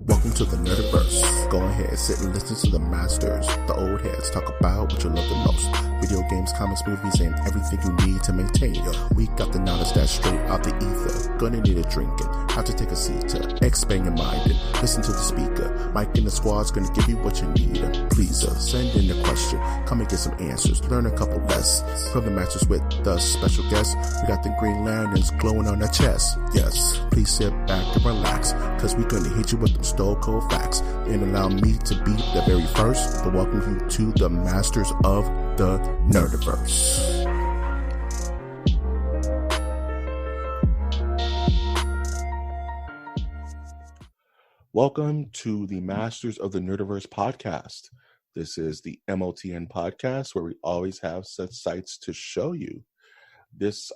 Welcome to the Nerdiverse. Go ahead, sit and listen to the masters, the old heads, talk about what you love the most. Video games, comics, movies, and everything you need to maintain. We got the knowledge that's straight out the ether. Gonna need a drink and have to take a seat to expand your mind and listen to the speaker. Mike and the squad's gonna give you what you need. Please send in the question, come and get some answers, learn a couple lessons from the masters with the special guests. We got the Green Lanterns glowing on their chest. Yes, please sit back and relax, cause we gonna hit you with them stone cold facts, and allow me to be the very first to welcome you to the masters of the Nerdiverse. Welcome to the Masters of the Nerdiverse podcast. This is the MOTN podcast, where we always have such sights to show you. This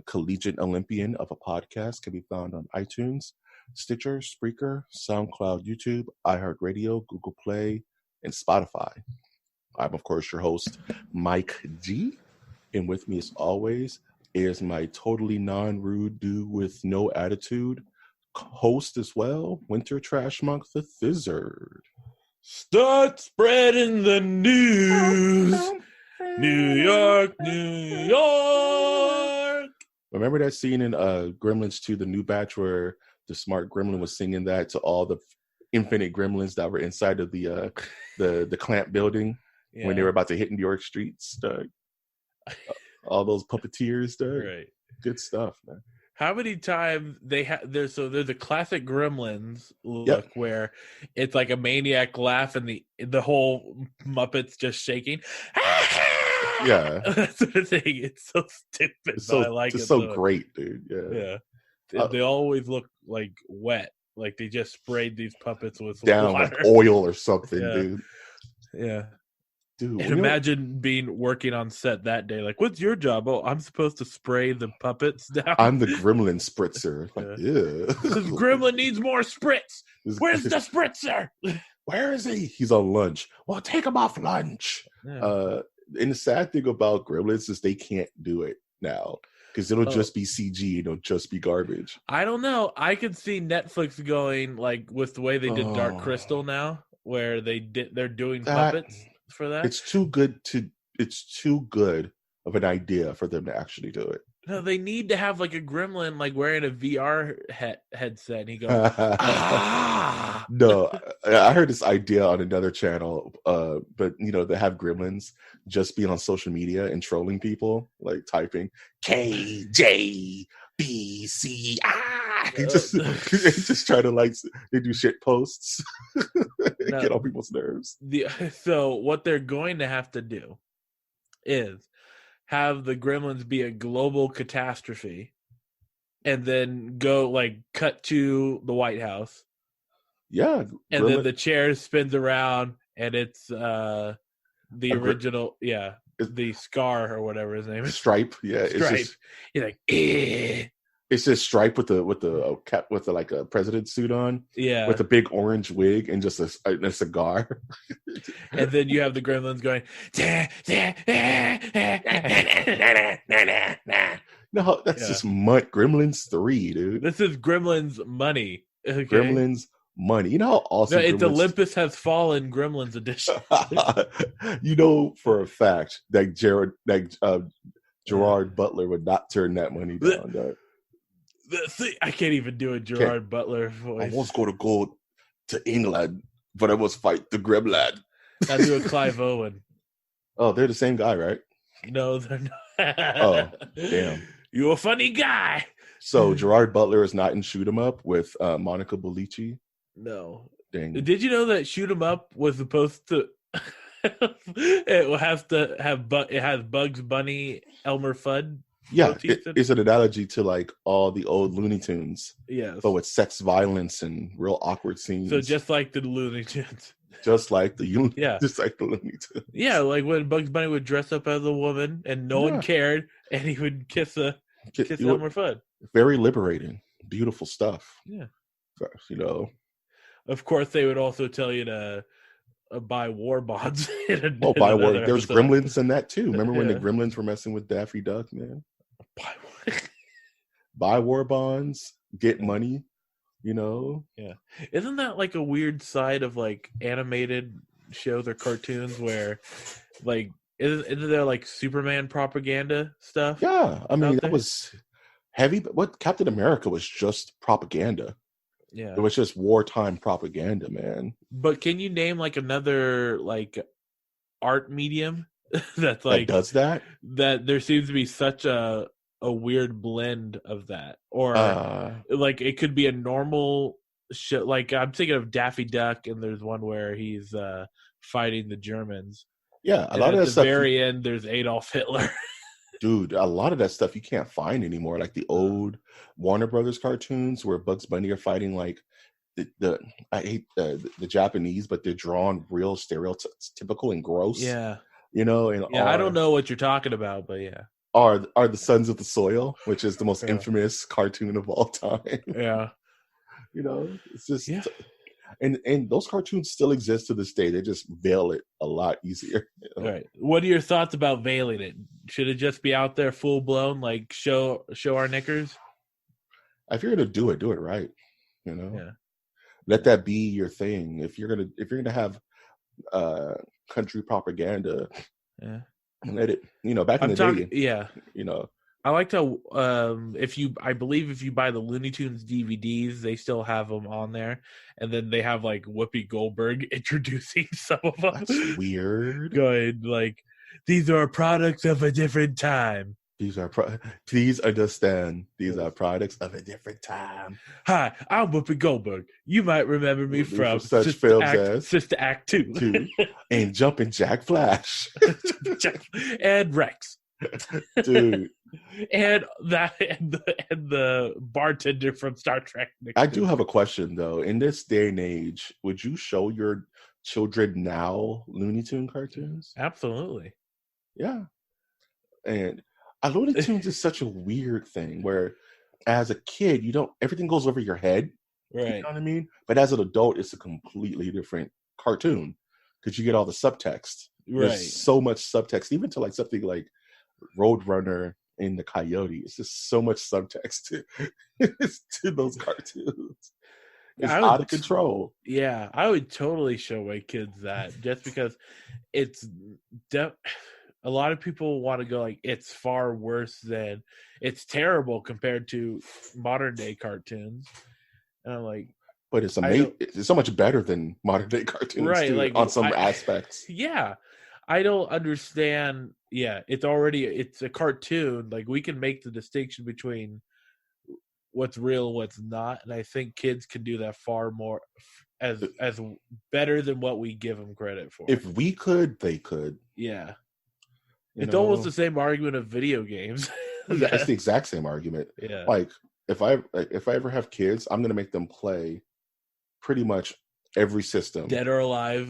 collegiate Olympian of a podcast can be found on iTunes, Stitcher, Spreaker, SoundCloud, YouTube, iHeartRadio, Google Play, and Spotify. I'm, of course, your host, Mike G. And with me, as always, is my totally non-rude dude with no attitude host as well, Winter Trash Monk the Thizzard. Start spreading the news. New York, New York. Remember that scene in Gremlins 2, the new batch, where the smart gremlin was singing that to all the infinite gremlins that were inside of the clamp building when they were about to hit New York streets? All those puppeteers, right? Good stuff, man. How many times they have there's the classic Gremlins look where it's like a maniac laugh and the whole Muppet's just shaking. Yeah, that sort of thing. It's so stupid, but I like it. It's so great, dude. Yeah. They always look like wet, like they just sprayed these puppets with down water. Like oil or something, dude. Yeah. Dude, and imagine working on set that day. Like, what's your job? Oh, I'm supposed to spray the puppets down. I'm the gremlin spritzer. Like, This gremlin needs more spritz. Where's the spritzer? Where is he? He's on lunch. Well, take him off lunch. Yeah. And the sad thing about gremlins is they can't do it now, because it'll just be CG. It'll just be garbage. I don't know. I could see Netflix going like with the way they did Dark Crystal now, where they're doing puppets for that. It's too good of an idea for them to actually do it. No, they need to have like a gremlin like wearing a VR headset, and he goes, No, I heard this idea on another channel, but they have gremlins just being on social media and trolling people, like typing KJBCI. Just try to they do shit posts. Get on people's nerves. So what they're going to have to do is have the gremlins be a global catastrophe, and then go cut to the White House. Yeah, and then the chair spins around, and it's the original, the Scar or whatever his name is. Stripe, yeah, Stripe. You're like, eh. It's just Stripe with a cap with a president's suit on, with a big orange wig and just a cigar. And then you have the gremlins going, no, that's just Gremlins 3, dude. This is Gremlins Money. Okay? Gremlins Money. You know how awesome it's Olympus Has Fallen Gremlins edition. You know for a fact that Gerard Butler would not turn that money down, dog. I can't even do a Gerard Butler voice. I was going to go to England, but I must fight the Gremlin. I do a Clive Owen. Oh, they're the same guy, right? No, they're not. Oh, damn. You're a funny guy. So Gerard Butler is not in Shoot 'Em Up with Monica Bellucci? No. Dang. Did you know that Shoot 'Em Up was supposed to... it will have to have... It has Bugs Bunny, Elmer Fudd. Yeah, it's an analogy to all the old Looney Tunes. Yes. But with sex violence and real awkward scenes. So just like the Looney Tunes. Just like the Looney Tunes. Yeah, like when Bugs Bunny would dress up as a woman and no one cared, and he would kiss Elmer Fudd. Very liberating. Beautiful stuff. Yeah. Of course, they would also tell you to buy war bonds. Buy war. There's gremlins in that too. Remember when the gremlins were messing with Daffy Duck, man? Buy war bonds, get money. You know? Yeah. Isn't that like a weird side of like animated shows or cartoons where like isn't there like Superman propaganda stuff Yeah, I mean out that there? was heavy, but what Captain America was just propaganda. It Yeah. was just wartime propaganda, man. But can you name like another like art medium that's That like does that. that there seems to be such a weird blend of that, or Uh, like it could be a normal show. Like I'm thinking of Daffy Duck, and there's one where he's fighting the Germans, yeah, a and lot of at that the stuff, very end there's Adolf Hitler. dude. A lot of that stuff you can't find anymore. Like the old Warner Brothers cartoons where Bugs Bunny are fighting like the I hate the Japanese, but they're drawn real stereotypical and gross. Yeah, You know, and yeah. I don't know what you're talking about, but yeah, are the Sons of the Soil, which is the most yeah, infamous cartoon of all time. yeah, You know, it's yeah. just and those cartoons still exist to this day. They just veil it a lot easier. You All know? right. What are your thoughts about veiling it? Should it just be out there full blown, like show our knickers? If you're gonna do it right. You know, Yeah, let that be your thing. If you're gonna have uh country propaganda, yeah. let it. You know, back in I'm the talking. day, Yeah, you know, I liked how I believe if you buy the Looney Tunes DVDs, they still have them on there, and then they have like Whoopi Goldberg introducing some of them. that's weird. Going like, these are products of a different time. These are please understand. These are products of a different time. Hi, I'm Whoopi Goldberg. You might remember me For from such films as Sister Act 2. 2 and Jumpin' Jack Flash. And Rex. Dude, and the bartender from Star Trek. I do have a question though. In this day and age, would you show your children now Looney Tune cartoons? Absolutely. Yeah. And Looney Tunes is such a weird thing where as a kid, you don't everything goes over your head. Right. You know what I mean? But as an adult, it's a completely different cartoon because you get all the subtext. Right. There's so much subtext, even to like something like Roadrunner and the Coyote. It's just so much subtext to those cartoons. It's out of control. Yeah, I would totally show my kids that just because it's a lot of people want to go like it's far worse than it's terrible compared to modern day cartoons, and I'm like, but it's amazing. It's so much better than modern day cartoons, right? too, Like on some aspects. Yeah, I don't understand. Yeah, it's a cartoon. Like we can make the distinction between what's real, what's not, and I think kids can do that far more as better than what we give them credit for. If we could, they could. Yeah. It's almost the same argument of video games. Yeah, it's the exact same argument. Yeah. Like if I ever have kids, I'm gonna make them play pretty much every system. Dead or Alive,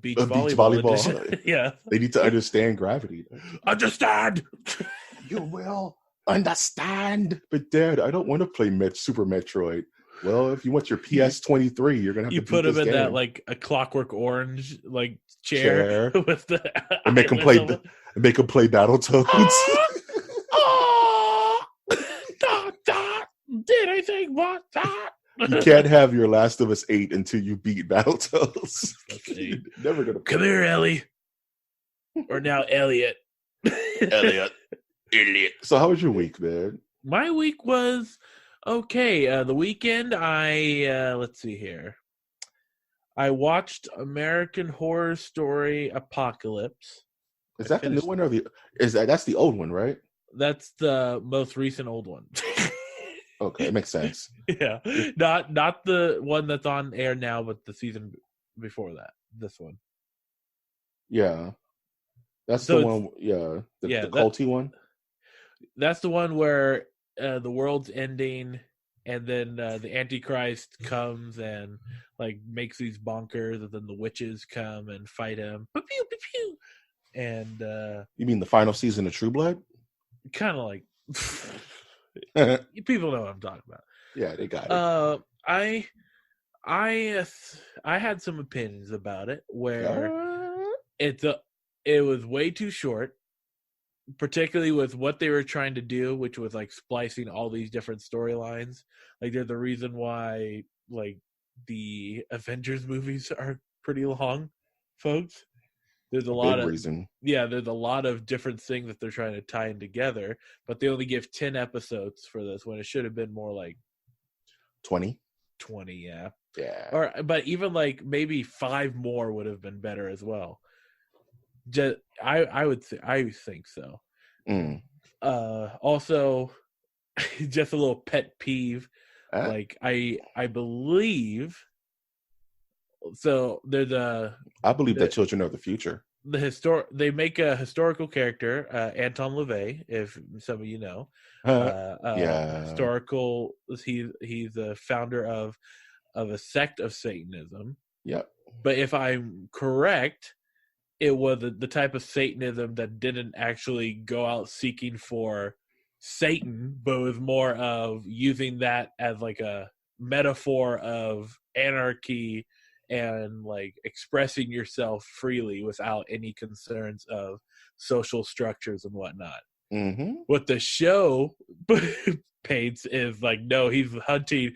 beach volleyball. Yeah. They need to understand gravity. Understand. You will understand. But Dad, I don't want to play Super Metroid. Well, if you want your PS23, you're gonna have to put them in game. that like a Clockwork Orange like chair. With the and make them play Battletoads. Did I think what that? You can't have your Last of Us 8 until you beat Battletoads. Never gonna come here, Ellie. Or now Elliot. Elliot. Idiot. So how was your week, man? My week was okay. The weekend, let's see here. I watched American Horror Story Apocalypse. Is that the new one or that's the old one, right? That's the most recent old one. Okay, it makes sense. Yeah. Not the one that's on air now, but the season before that. This one. Yeah. That's the one, the culty one. That's the one where the world's ending, and then the Antichrist comes and like makes these bonkers, and then the witches come and fight him. Pew, pew, pew, pew. And you mean the final season of True Blood? Kind of like people know what I'm talking about. Yeah, they got it. I had some opinions about it where it was way too short. particularly with what they were trying to do, which was like splicing all these different storylines. Like they're the reason why like the Avengers movies are pretty long, folks. There's a lot Big of reason. Yeah, there's a lot of different things that they're trying to tie in together, but they only give 10 episodes for this when it should have been more like 20. 20, yeah. Yeah. But even like maybe 5 more would have been better as well. Just I think so. Also, just a little pet peeve. Like I believe. So there's I believe that children are the future. They make a historical character, Anton LaVey, if some of you know. Yeah. Historical. He's a founder of a sect of Satanism. Yep. But if I'm correct, it was the type of Satanism that didn't actually go out seeking for Satan, but was more of using that as like a metaphor of anarchy and like expressing yourself freely without any concerns of social structures and whatnot. Mm-hmm. What the show paints is like, no, he's hunting.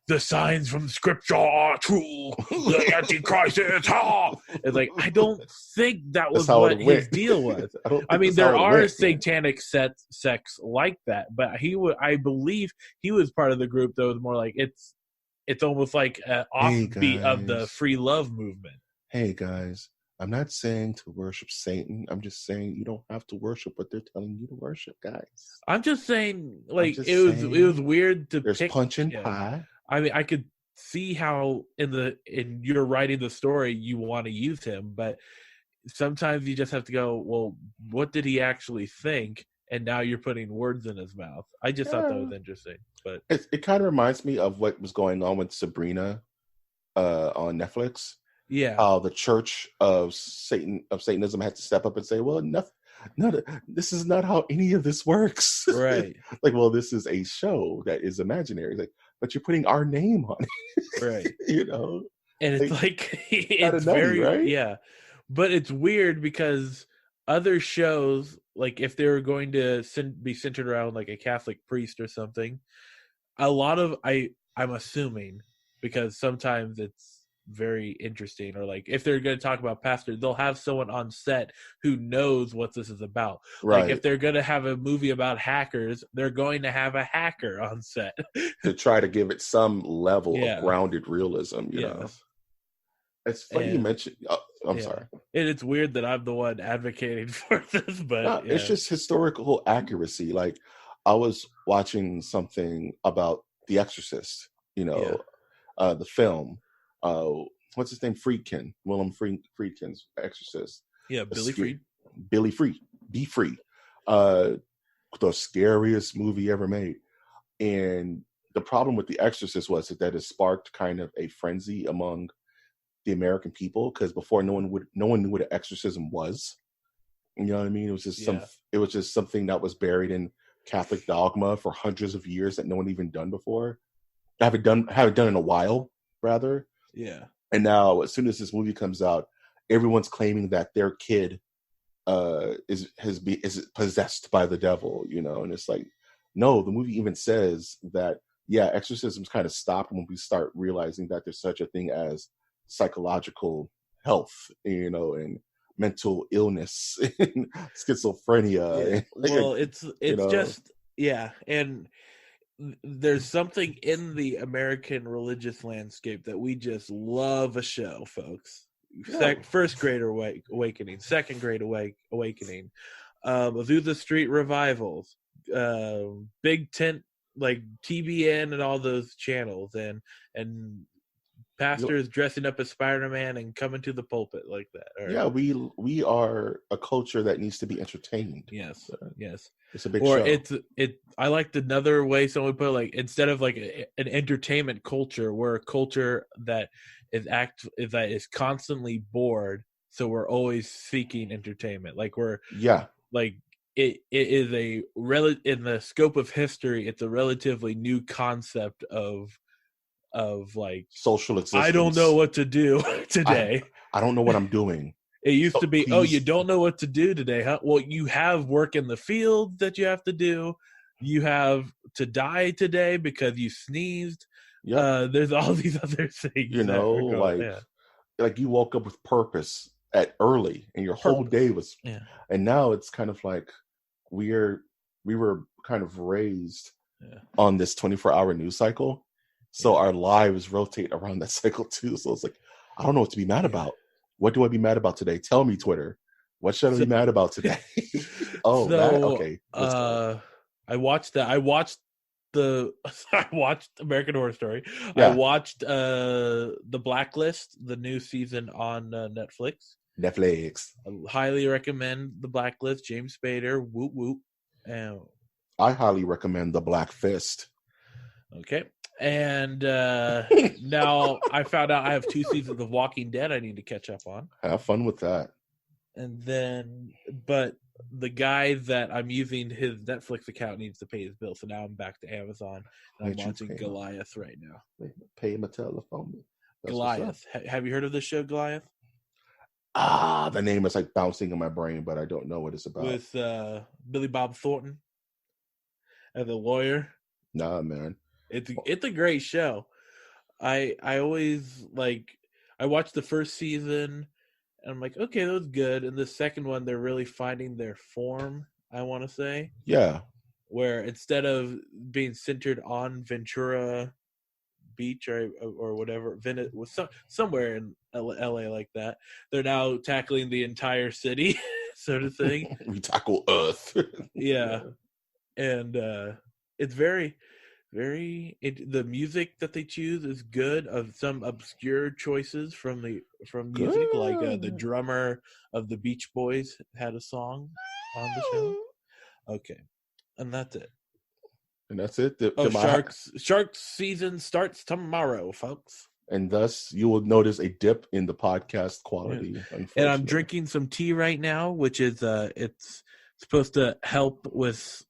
The signs from Scripture are true. The Antichrist is It's like, I don't think that was what his deal was. I mean, there are satanic sects like that, but I believe he was part of the group that was more like it's almost like an offbeat of the free love movement. Hey guys, I'm not saying to worship Satan. I'm just saying you don't have to worship what they're telling you to worship, guys. I'm just saying, like, it was weird to pick. There's punch and pie. I mean, I could see how in you're writing the story you want to use him, but sometimes you just have to go, well, what did he actually think? And now you're putting words in his mouth. I just thought that was interesting. But it kind of reminds me of what was going on with Sabrina on Netflix. Yeah. The Church of Satanism had to step up and say, well, this is not how any of this works. Right. Like, well, this is a show that is imaginary. Like, but you're putting our name on it. Right. You know? And it's like it's very right? Yeah. But it's weird because other shows, like if they were going to be centered around like a Catholic priest or something, a lot of I'm assuming, because sometimes it's very interesting, or like if they're going to talk about pastors, they'll have someone on set who knows what this is about. Right. Like if they're going to have a movie about hackers, they're going to have a hacker on set to try to give it some level of grounded realism, you know. It's funny you mentioned I'm sorry. And it's weird that I'm the one advocating for this, but it's just historical accuracy. Like I was watching something about The Exorcist, you know, the film. What's his name? Willem Friedkin's Exorcist. Yeah, Billy Freed. Be Free. The scariest movie ever made. And the problem with The Exorcist was that it sparked kind of a frenzy among the American people, because before no one knew what an exorcism was. You know what I mean? It was just something that was buried in Catholic dogma for hundreds of years that no one even done before. Haven't done in a while, rather. Yeah. And now, as soon as this movie comes out, everyone's claiming that their kid is possessed by the devil, you know. And it's like, no, the movie even says that exorcisms kind of stopped when we start realizing that there's such a thing as psychological health, you know, and mental illness and schizophrenia. And there's something in the American religious landscape that we just love a show, folks. First Great Awakening, Second Great Awakening, Azusa Street revivals, Big Tent, like TBN and all those channels, and pastors dressing up as Spider-Man and coming to the pulpit like that. Yeah, we are a culture that needs to be entertained. Yes, yes. It's a big show. I liked another way someone put it, like, instead of like an entertainment culture, we're a culture that is constantly bored, so we're always seeking entertainment. Like like it is in the scope of history, it's a relatively new concept of like social existence. I don't know what to do today. I don't know what I'm doing. It used So to be, he's- you don't know what to do today, huh? Well, you have work in the field that you have to do. You have to die today because you sneezed. Yep. There's all these other things. You know, like you woke up with purpose at early, and your whole day was. Yeah. And now it's kind of like we were kind of raised on this 24-hour news cycle, so our lives rotate around that cycle too. So it's like, I don't know what to be mad about. What do I be mad about today? Tell me, Twitter. What should I be mad about today? Okay. I watched that. I watched American Horror Story. Yeah. I watched The Blacklist, the new season on Netflix. I highly recommend The Blacklist. James Spader, whoop whoop. I highly recommend The Black Fist. Okay. And now I found out I have 2 seasons of Walking Dead I need to catch up on. Have fun with that. And then, but the guy that I'm using, his Netflix account needs to pay his bill. So now I'm back to Amazon and I'm watching Goliath right now. Pay him a telephone. Goliath. Have you heard of this show, Goliath? The name is like bouncing in my brain, but I don't know what it's about. With Billy Bob Thornton as a lawyer. Nah, man. It's a great show. I always I watched the first season and I'm like, okay, that was good. And the second one, they're really finding their form, I want to say. Yeah. Where instead of being centered on Ventura Beach or whatever, was somewhere in LA like that, they're now tackling the entire city, sort of thing. We tackle Earth. Yeah. And it's very, very the music that they choose is good. Of some obscure choices from music, like the drummer of the Beach Boys had a song on the show. Okay, and that's it. And that's it. Sharks season starts tomorrow, folks. And thus you will notice a dip in the podcast quality. Yeah. And I'm drinking some tea right now, which is it's supposed to help with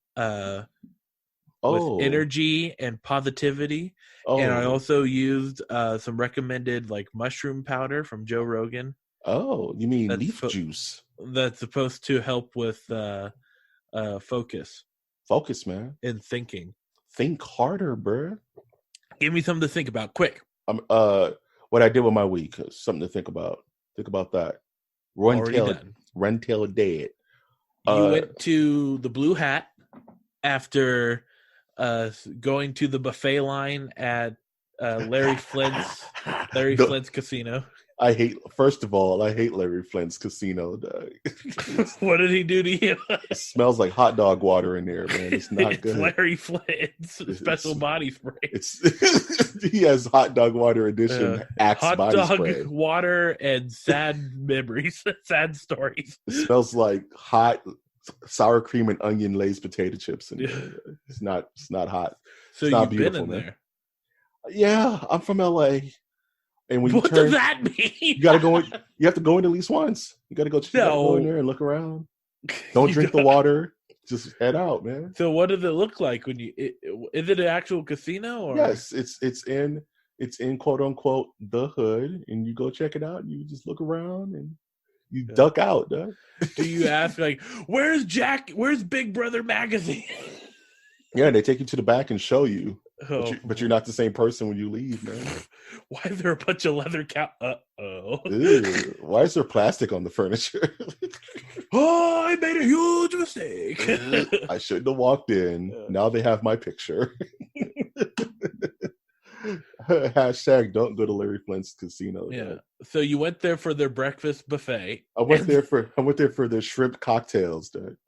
energy and positivity. And I also used some recommended mushroom powder from Joe Rogan. Oh, you mean leaf juice? That's supposed to help with focus. Focus, man. And thinking. Think harder, bro. Give me something to think about, quick. What I did with my week, something to think about. Think about that. Rental dead. You went to the Blue Hat after going to the buffet line at Larry Flint's casino. I hate Larry Flint's casino. What did he do to you? It smells like hot dog water in there, man. It's not good. Larry Flint's special body spray. He has hot dog water edition Axe body spray. Hot dog water and sad memories, sad stories. It smells like hot sour cream and onion Lay's potato chips, and it's not hot. So you've been in there? Yeah, I'm from LA. And when what does that mean? You gotta go. You have to go in at least once. You gotta go in there and look around. Don't drink the water. Just head out, man. So what does it look like when you? Is it an actual casino? Or? Yes, it's in quote unquote the hood, and you go check it out. And you just look around and you duck out. Duh. Do you ask where's Jack? Where's Big Brother magazine? Yeah, they take you to the back and show you. But you're not the same person when you leave, man. Why is there a bunch of leather Why is there plastic on the furniture? Oh, I made a huge mistake. I shouldn't have walked in. Now they have my picture. Hashtag don't go to Larry Flint's casino. Yeah. Right? So you went there for their breakfast buffet. I went there for their shrimp cocktails, dude.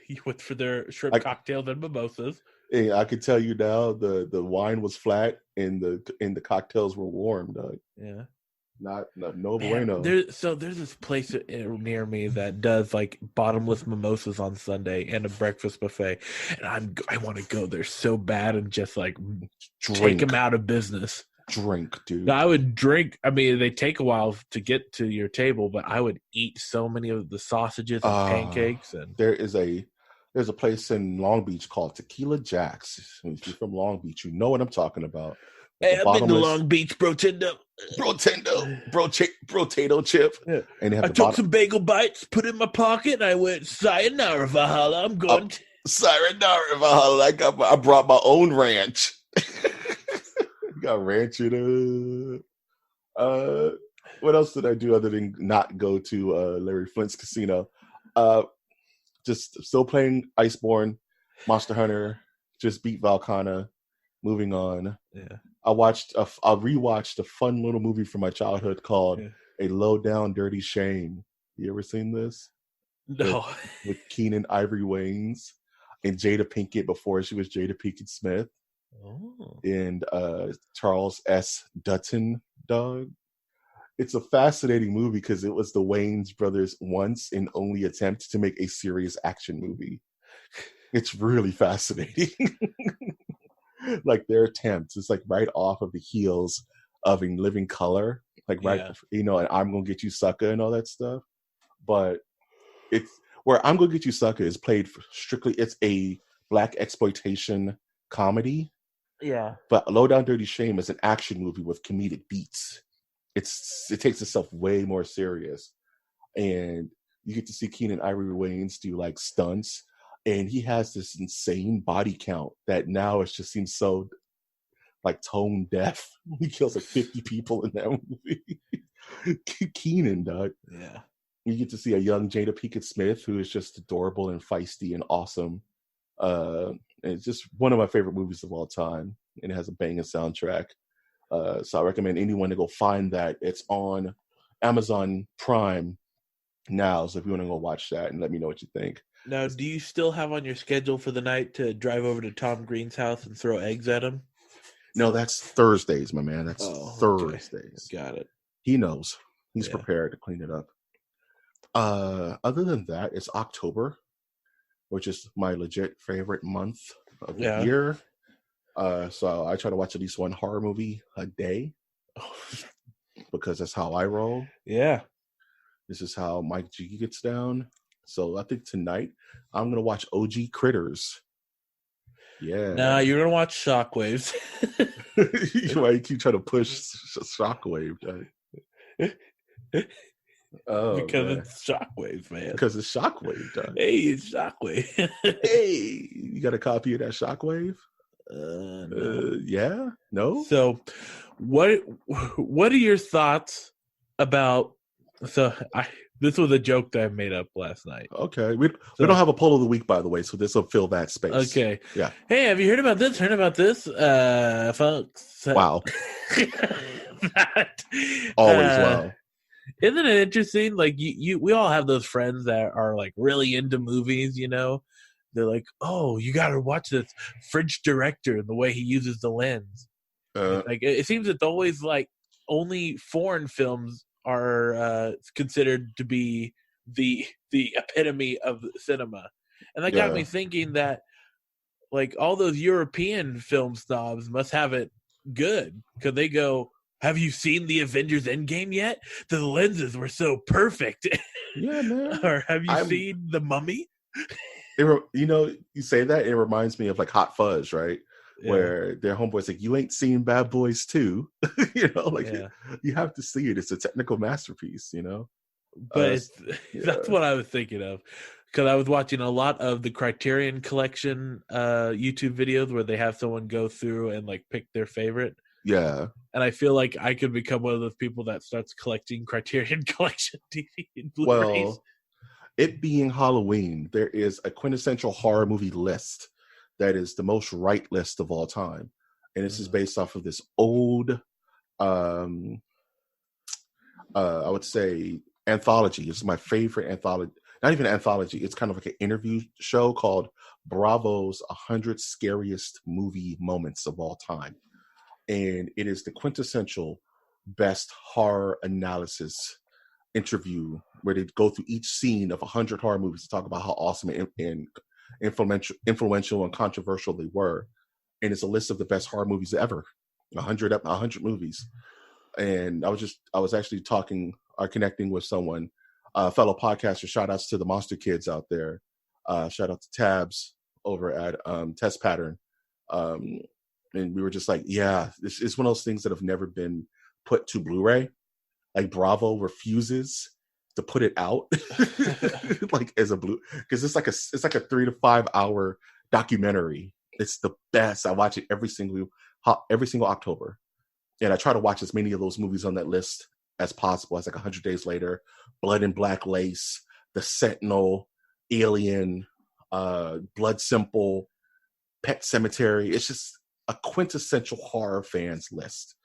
You went for their shrimp cocktails and mimosas. Hey, I can tell you now, the wine was flat and the cocktails were warm, dog. Yeah, no bueno. There's this place near me that does bottomless mimosas on Sunday and a breakfast buffet, and I want to go there so bad and just take them out of business. Drink, dude. I would drink. I mean, they take a while to get to your table, but I would eat so many of the sausages and pancakes. And There's a place in Long Beach called Tequila Jack's. If you're from Long Beach, you know what I'm talking about. Hey, I've been to Long Beach, bro. potato chip, Yeah. and they have I the took bottom. some bagel bites, put it in my pocket, and I went, sayonara, Valhalla. I'm going to. Sayonara, Valhalla. I brought my own ranch. Got ranch in it. What else did I do other than not go to Larry Flint's casino? Just still playing Iceborne, Monster Hunter. Just beat Valkana. Moving on. Yeah. I rewatched a fun little movie from my childhood called A Low Down Dirty Shame. You ever seen this? No. With Keenan Ivory Wayans and Jada Pinkett before she was Jada Pinkett Smith. Oh. And Charles S. Dutton, dog. It's a fascinating movie because it was the Wayans brothers' once and only attempt to make a serious action movie. It's really fascinating. Like their attempts, it's like right off of the heels of In Living Color, like right, and I'm Gonna Get You Sucker and all that stuff. But it's where I'm Gonna Get You Sucker is played strictly. It's a black exploitation comedy. Yeah. But Low Down Dirty Shame is an action movie with comedic beats. It takes itself way more serious, and you get to see Keenan Ivory Wayans do like stunts, and he has this insane body count that now it just seems so like tone deaf. He kills like 50 people in that movie. Keenan, dog. Yeah. You get to see a young Jada Pinkett Smith who is just adorable and feisty and awesome. It's just one of my favorite movies of all time, and it has a banging soundtrack. So I recommend anyone to go find that. It's on Amazon Prime now, so if you want to go watch that and let me know what you think. Now, do you still have on your schedule for the night to drive over to Tom Green's house and throw eggs at him? No, that's Thursdays, my man. That's Thursdays. Okay. Got it. He knows. He's prepared to clean it up. Other than that, it's October, which is my legit favorite month of the year. So I try to watch at least one horror movie a day because that's how I roll. Yeah. This is how Mike G gets down. So I think tonight I'm going to watch OG Critters. Yeah. Nah, you're going to watch Shockwaves. Why you keep trying to push Shockwave? Oh, because man. it's Shockwaves, man. Because it's Shockwave, dog. Hey, it's Shockwave. Hey, you got a copy of that Shockwave? No. Yeah? No? So, what are your thoughts about? This was a joke that I made up last night. Okay, we don't have a poll of the week, by the way, so this will fill that space. Okay. Yeah. Hey, have you heard about this? Folks? Wow. Always wow. Isn't it interesting? Like we all have those friends that are like really into movies. You know, they're like, "Oh, you got to watch this French director and the way he uses the lens." Like it seems it's always like only foreign films are considered to be the epitome of cinema, and that got me thinking that like all those European film snobs must have it good because they go, have you seen the Avengers Endgame yet? The lenses were so perfect. Yeah, man. Or have you seen The Mummy? You say that, it reminds me of like Hot Fuzz, right? Yeah. Where their homeboys like, you ain't seen Bad Boys 2. You have to see it. It's a technical masterpiece, But that's what I was thinking of. Because I was watching a lot of the Criterion Collection YouTube videos where they have someone go through and like pick their favorite. Yeah. And I feel like I could become one of those people that starts collecting Criterion Collection DVD and Blu-rays. Well, it being Halloween, there is a quintessential horror movie list that is the most right list of all time. And this is based off of this old, I would say, anthology. It's my favorite anthology. Not even an anthology. It's kind of like an interview show called Bravo's 100 Scariest Movie Moments of All Time. And it is the quintessential best horror analysis interview where they go through each scene of 100 horror movies to talk about how awesome and influential and controversial they were. And it's a list of the best horror movies ever. 100 movies. And I was actually connecting with someone, a fellow podcaster. Shout outs to the Monster Kids out there. Shout out to Tabs over at Test Pattern. And we were just like, yeah, it's one of those things that have never been put to Blu-ray. Like Bravo refuses to put it out like as a blue, because it's like a 3 to 5 hour documentary. It's the best. I watch it every single October, and I try to watch as many of those movies on that list as possible. It's like 100 Days Later, Blood and Black Lace, The Sentinel, Alien, Blood Simple, Pet Cemetery. It's just a quintessential horror fans list.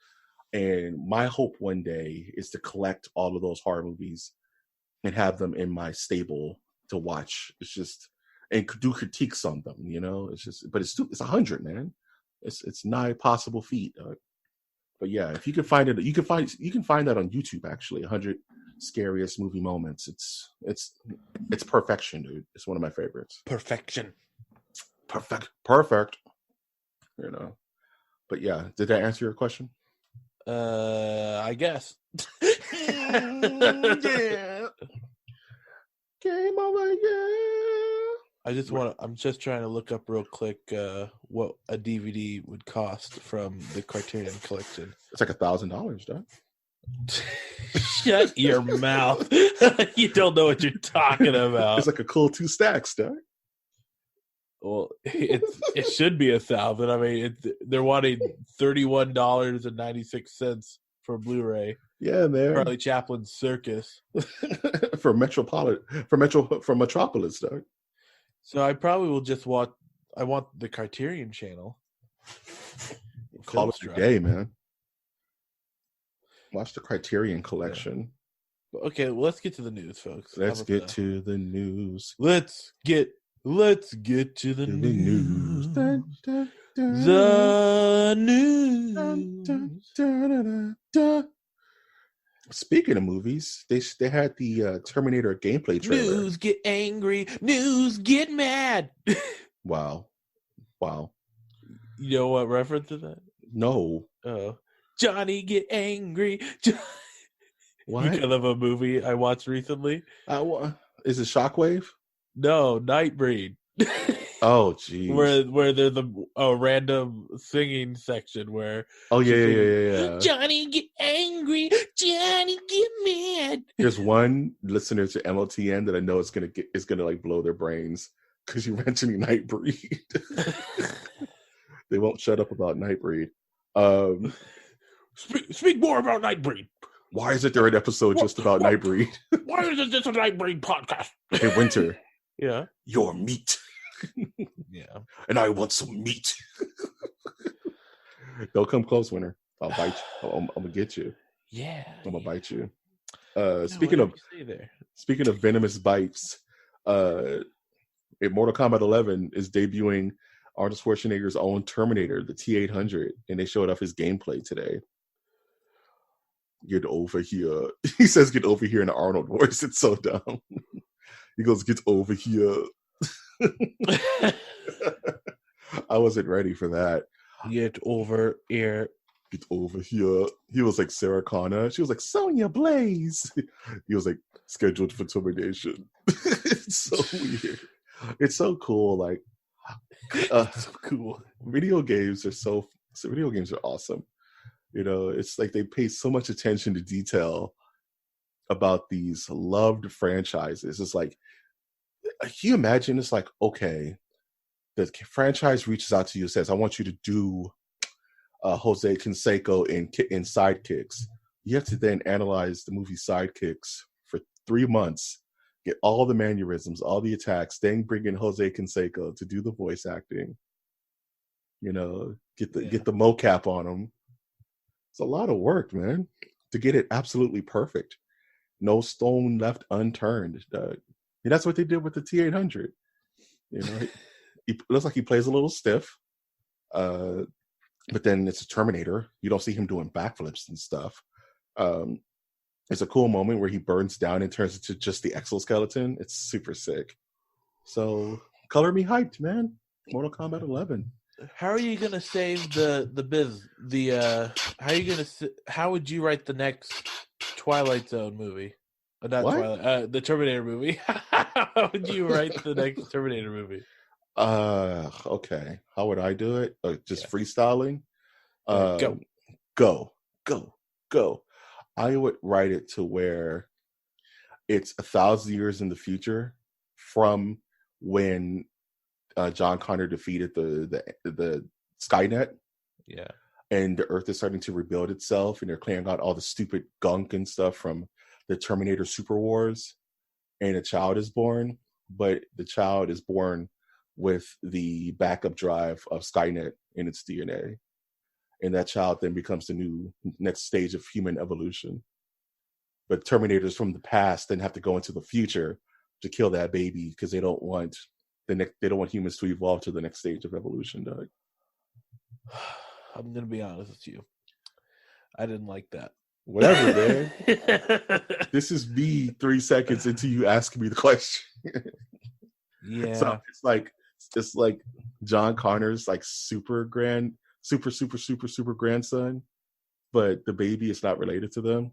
And my hope one day is to collect all of those horror movies and have them in my stable to watch. It's just, and do critiques on them, you know. It's just, but it's 100, man. It's not a possible feat. But yeah, if you can find it, you can find that on YouTube. Actually, 100 scariest movie moments. It's perfection, dude. It's one of my favorites. Perfection. Perfect. You know. But yeah, did that answer your question? I guess. Yeah. Game over, yeah. I'm just trying to look up real quick what a DVD would cost from the Criterion Collection. It's like $1,000, dog. Shut your mouth. You don't know what you're talking about. It's like a cool 2 stacks, dog. Well, it should be 1,000. I mean, they're wanting $31.96 for Blu-ray. Yeah, man. Charlie Chaplin's Circus for Metropolis, dog. So I probably will just watch. I want the Criterion channel. Call it a day, man. Watch the Criterion Collection. Yeah. Okay, well, let's get to the news, folks. Let's get to the news. Let's get to the news. Dun, dun, dun. The news. Dun, dun, dun. Speaking of movies, they had the Terminator gameplay trailer. News get angry. News get mad. Wow. You know what reference to that? No. Johnny get angry. What? Because of a movie I watched recently. Is it Shockwave? No, Nightbreed. Oh, geez. Where there's a random singing section where yeah. Johnny get angry, Johnny get mad. There's one listener to MOTN that I know is gonna like blow their brains because you're mentioning Nightbreed. They won't shut up about Nightbreed. Speak more about Nightbreed. Why is it there an episode just about Nightbreed? Why is it just a Nightbreed podcast? Hey, Winter. Yeah. Your meat. Yeah. And I want some meat. Don't come close, Winter. I'll bite you. I'm gonna get you. Yeah. I'm gonna bite you. Speaking of venomous bites, Mortal Kombat 11 is debuting Arnold Schwarzenegger's own Terminator, the T-800, and they showed off his gameplay today. Get over here. He says get over here in the Arnold voice. It's so dumb. He goes, get over here. I wasn't ready for that. Get over here. Get over here. He was like Sarah Connor. She was like Sonya Blaze. He was like scheduled for termination. It's so weird. It's so cool. Like, so cool. Video games are awesome. You know, it's like they pay so much attention to detail about these loved franchises. It's like, can you imagine? It's like, okay, the franchise reaches out to you and says, I want you to do Jose Canseco in Sidekicks. You have to then analyze the movie Sidekicks for 3 months, get all the mannerisms, all the attacks, then bring in Jose Canseco to do the voice acting. You know, get the mocap on him. It's a lot of work, man, to get it absolutely perfect. No stone left unturned. And that's what they did with the T-800. You know, he looks like he plays a little stiff, but then it's a Terminator. You don't see him doing backflips and stuff. It's a cool moment where he burns down and turns into just the exoskeleton. It's super sick. So, color me hyped, man. Mortal Kombat 11. How are you gonna save the biz? How would you write the next Twilight Zone movie? Not What? Twilight, the Terminator movie. How would you write the next Terminator movie? Okay. How would I do it? Freestyling? Go. Go. go. I would write it to where it's 1,000 years in the future from when John Connor defeated the Skynet. Yeah. And the Earth is starting to rebuild itself, and they're clearing out all the stupid gunk and stuff from the Terminator Super Wars. And a child is born, but the child is born with the backup drive of Skynet in its DNA. And that child then becomes the next stage of human evolution. But Terminators from the past then have to go into the future to kill that baby because they don't want humans to evolve to the next stage of evolution, Doug. I'm gonna be honest with you. I didn't like that. Whatever, man. This is me 3 seconds into you asking me the question. Yeah. So it's like John Connor's like super grandson, but the baby is not related to them.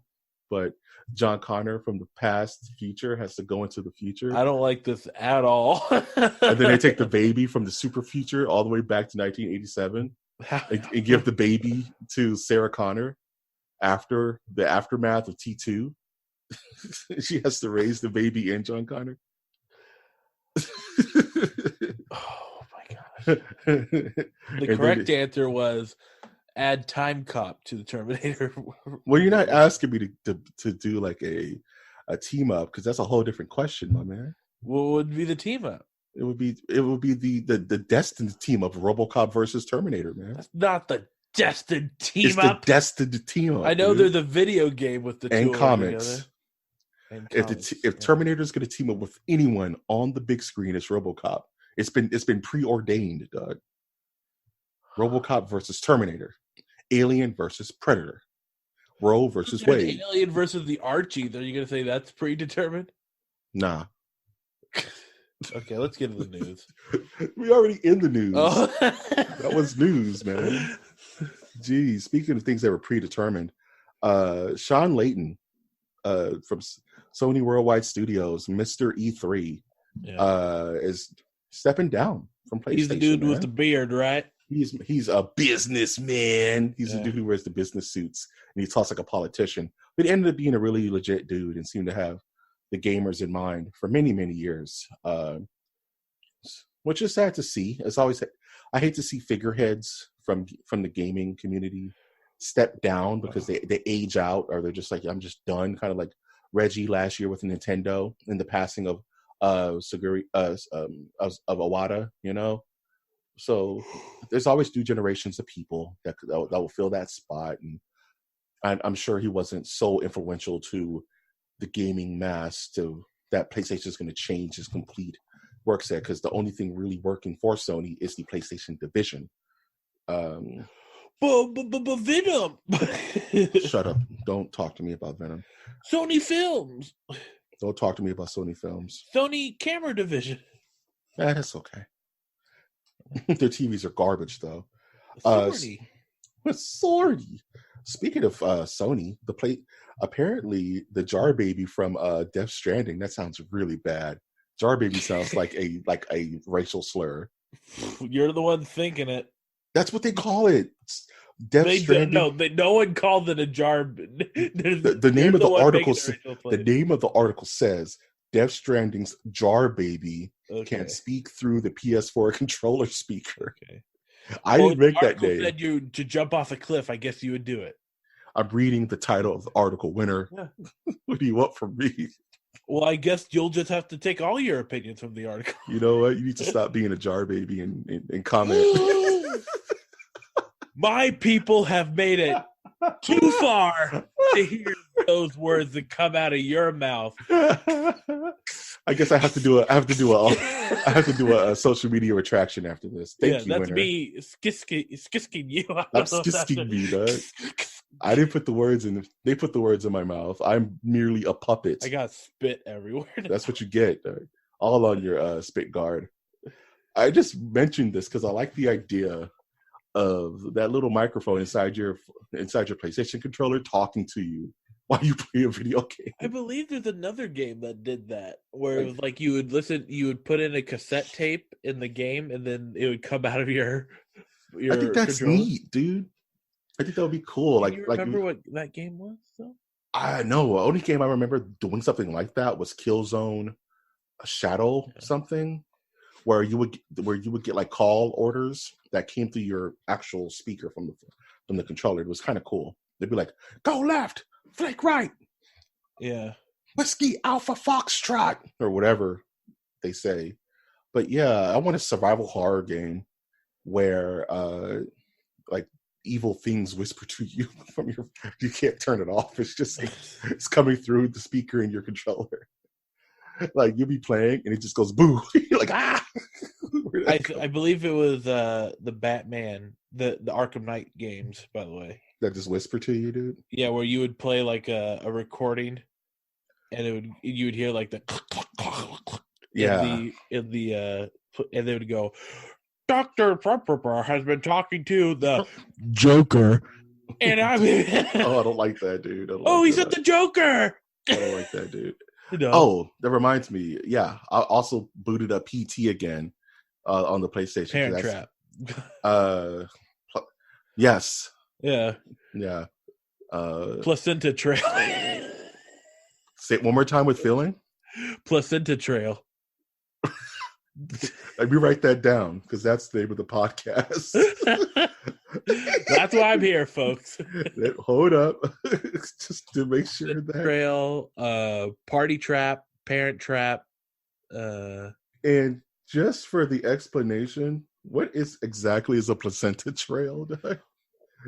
But John Connor from the past future has to go into the future. I don't like this at all. And then they take the baby from the super future all the way back to 1987 and give the baby to Sarah Connor after the aftermath of T2. She has to raise the baby and John Connor. Oh my gosh. The correct answer was add Time Cop to the Terminator. Well, you're not asking me to do like a team up, because that's a whole different question, my man. What would be the team up? It would be the destined team up, RoboCop versus Terminator, man. That's not the destined team it's up. The destined team up. I know dude. there's a video game with the and two comics. Together. If Terminator's going to team up with anyone on the big screen, it's RoboCop. It's been preordained, Doug. RoboCop versus Terminator, Alien versus Predator, Roe versus Wade. Alien versus the Archie. Are you going to say that's predetermined? Nah. Okay, let's get to the news. We already in the news. Oh. That was news, man. Geez, speaking of things that were predetermined, Sean Layton from Sony Worldwide Studios, Mr. E3, is stepping down from PlayStation. He's the dude with the beard, right? He's a businessman. He's the dude who wears the business suits, and he talks like a politician. But he ended up being a really legit dude and seemed to have the gamers in mind for many, many years, which is sad to see. It's always, I hate to see figureheads from the gaming community step down because they age out, or they're just like, I'm just done. Kind of like Reggie last year with Nintendo and the passing of Saguri of Iwata, you know. So there's always new generations of people that will fill that spot, and I'm sure he wasn't so influential to the gaming mass to that PlayStation is going to change his complete work set, because the only thing really working for Sony is the PlayStation division. Venom. Shut up! Don't talk to me about Venom. Sony Films. Don't talk to me about Sony Films. Sony Camera Division. That's okay. Their TVs are garbage, though. Sorry. Speaking of Sony, apparently the Jar Baby from Death-Stranding, that sounds really bad. Jar Baby sounds like a racial slur. You're the one thinking it. That's what they call it. Death-Stranding. No one called it a jar. The name of the article. The name of the article says Death-Stranding's Jar Baby can't speak through the PS4 controller speaker. Okay. I didn't make that name. Said you to jump off a cliff. I guess you would do it. I'm reading the title of the article. Winner. Yeah. What do you want from me? Well, I guess you'll just have to take all your opinions from the article. You know what? You need to stop being a Jar Baby and comment. My people have made it too far to hear those words that come out of your mouth. I guess I have to do a social media retraction after this. Thank you, that's Winner. Me skisking you. I'm skisking me, dog. I didn't put the words in. They put the words in my mouth. I'm merely a puppet. I got spit everywhere. That's what you get, dog. All on your spit guard. I just mentioned this because I like the idea of that little microphone inside your PlayStation controller talking to you while you play a video game. I believe there's another game that did that, where it was like you would put in a cassette tape in the game, and then it would come out of your I think that's controller. neat, dude. I think that would be cool. Can you remember what that game was, though? I know. The only game I remember doing something like that was Killzone Shadow something, where you would get like call orders that came through your actual speaker from the controller. It was kind of cool. They'd be like, "Go left, flick right, yeah, Whiskey Alpha Foxtrot," or whatever they say. But yeah, I want a survival horror game where like evil things whisper to you from you can't turn it off. It's just it's coming through the speaker in your controller. Like you'll be playing and it just goes boo. You're like, ah. I believe it was the Batman, the Arkham Knight games, by the way. That just whisper to you, dude. Yeah, where you would play like a recording, and you would hear like the and they would go, Dr. Pepper has been talking to the Joker. And I mean, oh, I don't like that, dude. He said the Joker. I don't like that, dude. No. Oh, that reminds me. Yeah, I also booted up PT again on the PlayStation. Parent Trap. Yes. Yeah. Yeah. Placenta Trail. Say it one more time with feeling. Placenta Trail. Let me write that down because that's the name of the podcast. That's why I'm here, folks. Hold up. Just to make sure that Trail, Party Trap, Parent Trap. And just for the explanation, what exactly is a placenta trail?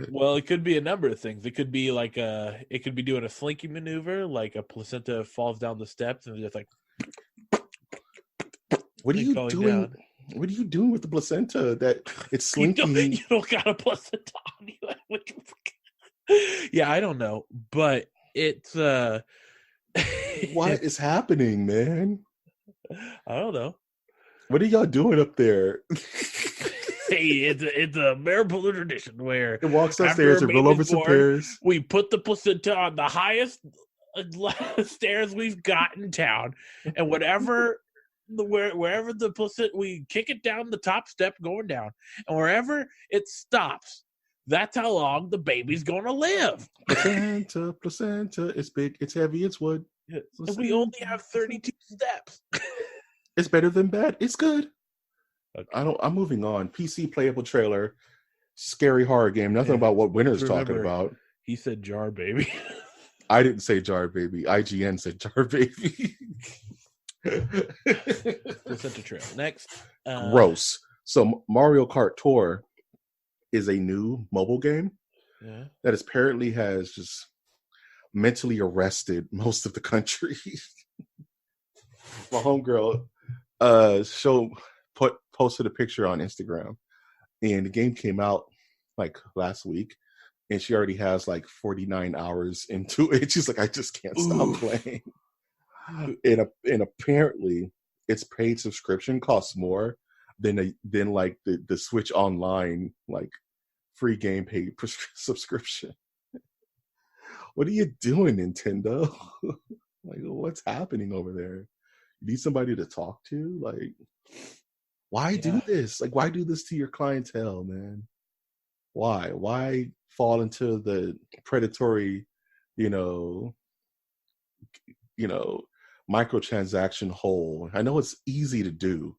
Well, it could be a number of things. It could be like it could be doing a slinky maneuver, like a placenta falls down the steps and just like. What are you doing? Down. What are you doing with the placenta? That it's slinking. You don't got a placenta on you. Yeah, I don't know, but it's what is happening, man? I don't know. What are y'all doing up there? Hey, it's a Mariposa tradition where it walks upstairs and roll over some pears. We put the placenta on the highest stairs we've got in town, and wherever the placenta, we kick it down the top step going down, and wherever it stops, that's how long the baby's going to live. Placenta, it's big, it's heavy, it's wood. And we only have 32 steps. It's better than bad. It's good. Okay. I'm moving on. PC playable trailer, scary horror game. Nothing about what Winter's talking about. He said jar baby. I didn't say jar baby. IGN said jar baby. Placenta Trail. Next. Gross. So Mario Kart Tour is a new mobile game that apparently has just mentally arrested most of the country. My homegirl posted a picture on Instagram, and the game came out like last week, and she already has like 49 hours into it. She's like, I just can't stop playing. And apparently its paid subscription costs more than like the Switch Online like free game paid subscription. What are you doing, Nintendo? Like, what's happening over there? You need somebody to talk to? Like, why do this? Like, why do this to your clientele, man? Why fall into the predatory, microtransaction hole? I know it's easy to do.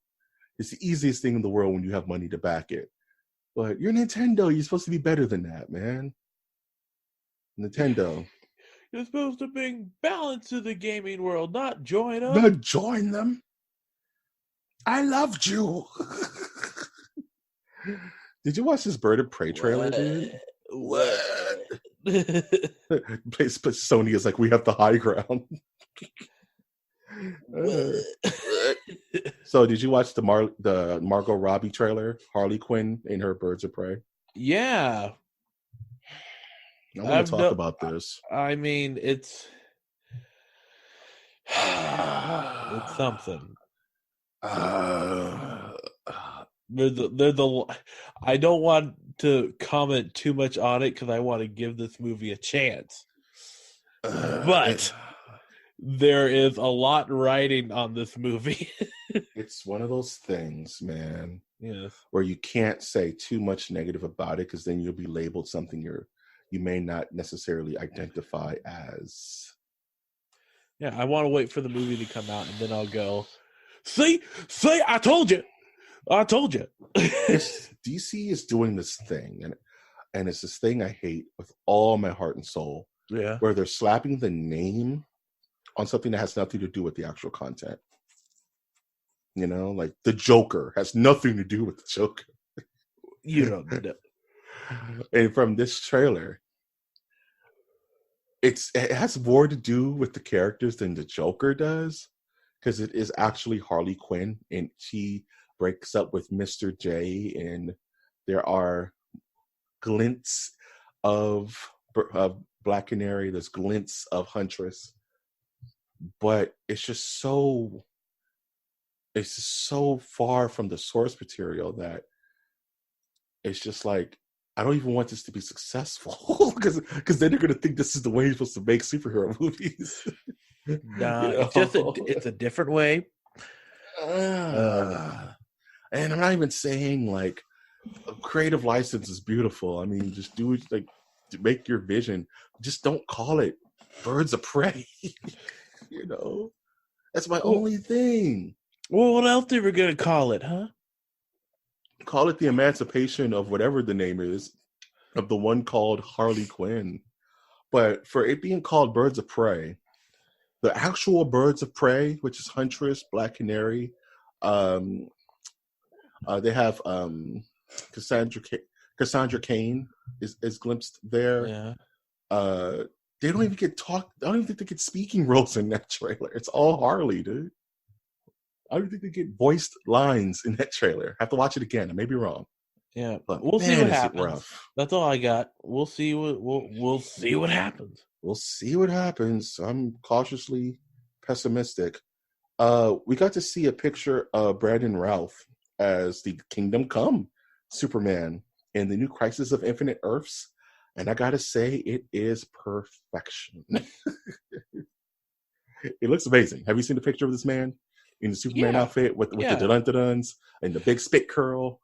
It's the easiest thing in the world when you have money to back it. But you're Nintendo. You're supposed to be better than that, man. Nintendo. You're supposed to bring balance to the gaming world, not join them. Not join them. I loved you. Did you watch this Bird of Prey trailer, dude? What? Sony is like, we have the high ground. So did you watch the Margot Robbie trailer, Harley-Quinn in her Birds of Prey? Yeah. I want to talk about this. I mean, it's something. They're the I don't want to comment too much on it because I want to give this movie a chance. But there is a lot riding on this movie. It's one of those things, man. Yes. Where you can't say too much negative about it because then you'll be labeled something you're you may not necessarily identify as. Yeah, I want to wait for the movie to come out, and then I'll go, see, I told you. DC is doing this thing, and it's this thing I hate with all my heart and soul. Yeah. Where they're slapping the name on something that has nothing to do with the actual content. You know, like the Joker has nothing to do with the Joker. You don't know. And from this trailer, it has more to do with the characters than the Joker does, because it is actually Harley Quinn, and she breaks up with Mr. J, and there are glints of Black Canary, there's glints of Huntress, but it's just so far from the source material that it's just like, I don't even want this to be successful because then they're going to think this is the way you're supposed to make superhero movies. Nah, it's just it's a different way. And I'm not even saying like a creative license is beautiful. I mean, just do it, like, to make your vision. Just don't call it Birds of Prey. You know, that's my only thing. Well, what else they were going to call it, huh? Call it the emancipation of whatever the name is of the one called Harley Quinn. But for it being called Birds of Prey, the actual Birds of Prey, which is Huntress, Black Canary, they have Cassandra Cain is glimpsed there. Yeah. They don't even get talked. I don't even think they get speaking roles in that trailer. It's all Harley, dude. I don't think they get voiced lines in that trailer. I have to watch it again. I may be wrong. Yeah, but we'll see what happens. Rough. That's all I got. We'll see we'll see what happens. We'll see what happens. I'm cautiously pessimistic. We got to see a picture of Brandon Routh as the Kingdom Come Superman in the new Crisis of Infinite Earths, and I gotta say, it is perfection. It looks amazing. Have you seen the picture of this man in the Superman outfit with the dun-dun-duns and the big spit curl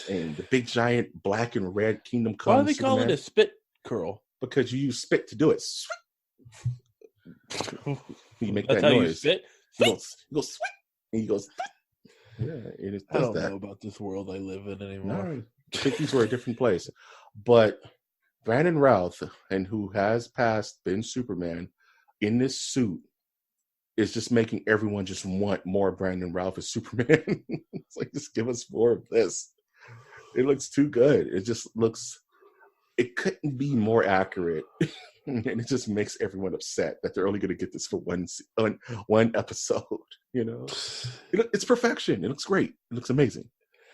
and the big giant black and red Kingdom Come? Why do they call it a spit curl? Because you use spit to do it. You make That's that how noise. You spit? He goes sweet, and he goes. Yeah, I don't know about this world I live in anymore. No, I think these were a different place. But Brandon Routh, and who has been Superman, in this suit, is just making everyone just want more Brandon Routh as Superman. It's like, just give us more of this. It looks too good. It just looks. It couldn't be more accurate, and it just makes everyone upset that they're only going to get this for one episode. You know, it's perfection. It looks great. It looks amazing,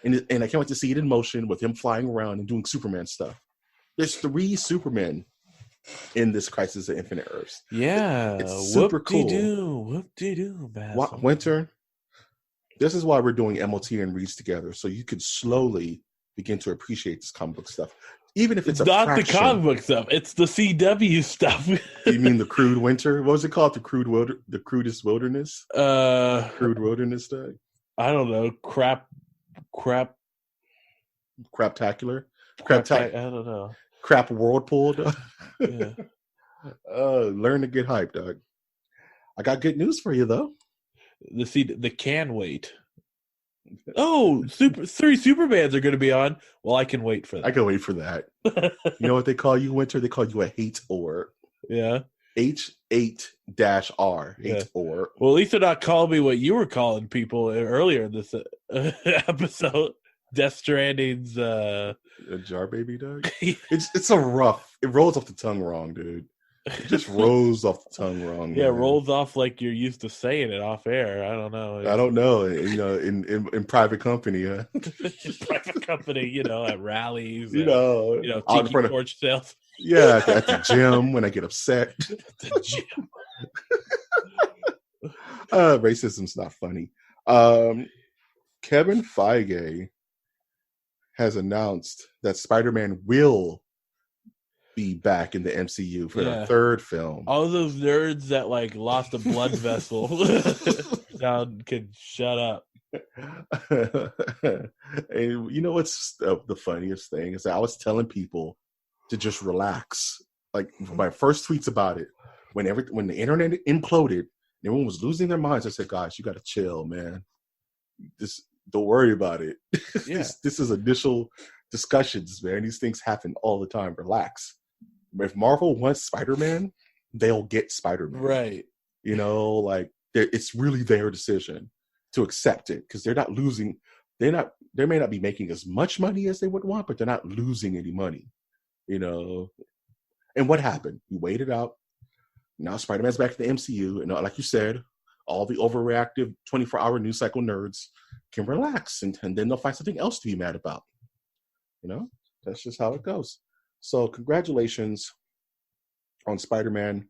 and I can't wait to see it in motion with him flying around and doing Superman stuff. There's 3 Supermen in this Crisis of Infinite Earths. Yeah, it's super cool. Whoop-de-doo, Winter. This is why we're doing MOTN reads together, so you could slowly begin to appreciate this comic book stuff. Even if it's not fraction. The comic book stuff, it's the CW stuff. You mean the crude winter? What was it called? The crudest wilderness? Crude wilderness day? I don't know. Craptacular? I don't know. Crap whirlpool? Yeah. Learn to get hyped, dog. I got good news for you, though. The can wait. Oh, 3 Supermans are going to be on. Well, I can wait for that. I can wait for that. You know what they call you, Winter? They call you a hate-or. Yeah. H8-R. Hate-or. Well, at least they're not calling me what you were calling people earlier in this episode. Death-Stranding's... A jar baby, dog? It's a rough... It rolls off the tongue wrong, dude. It just rolls off the tongue wrong. Yeah, man. It rolls off like you're used to saying it off air. I don't know. I don't know. You know, in private company, huh? Private company, at rallies. Tiki torch sales. Yeah, at the gym when I get upset. The gym. Racism's not funny. Kevin-Feige has announced that Spider-Man will be back in the MCU for the 3rd film. All those nerds that lost a blood vessel now can shut up. And you know what's the funniest thing is that I was telling people to just relax. Like my first tweets about it, when the internet imploded, and everyone was losing their minds, I said, "Guys, you got to chill, man. Don't worry about it. Yeah. This is initial discussions, man. These things happen all the time. Relax. If Marvel wants Spider-Man, they'll get Spider-Man. Right. You know, like it's really their decision to accept it because they're not losing. They may not be making as much money as they would want, but they're not losing any money. You know, and what happened? We waited out. Now Spider-Man's back in the MCU, and like you said, all the overreactive 24-hour news cycle nerds can relax, and then they'll find something else to be mad about. You know, that's just how it goes. So congratulations on Spider-Man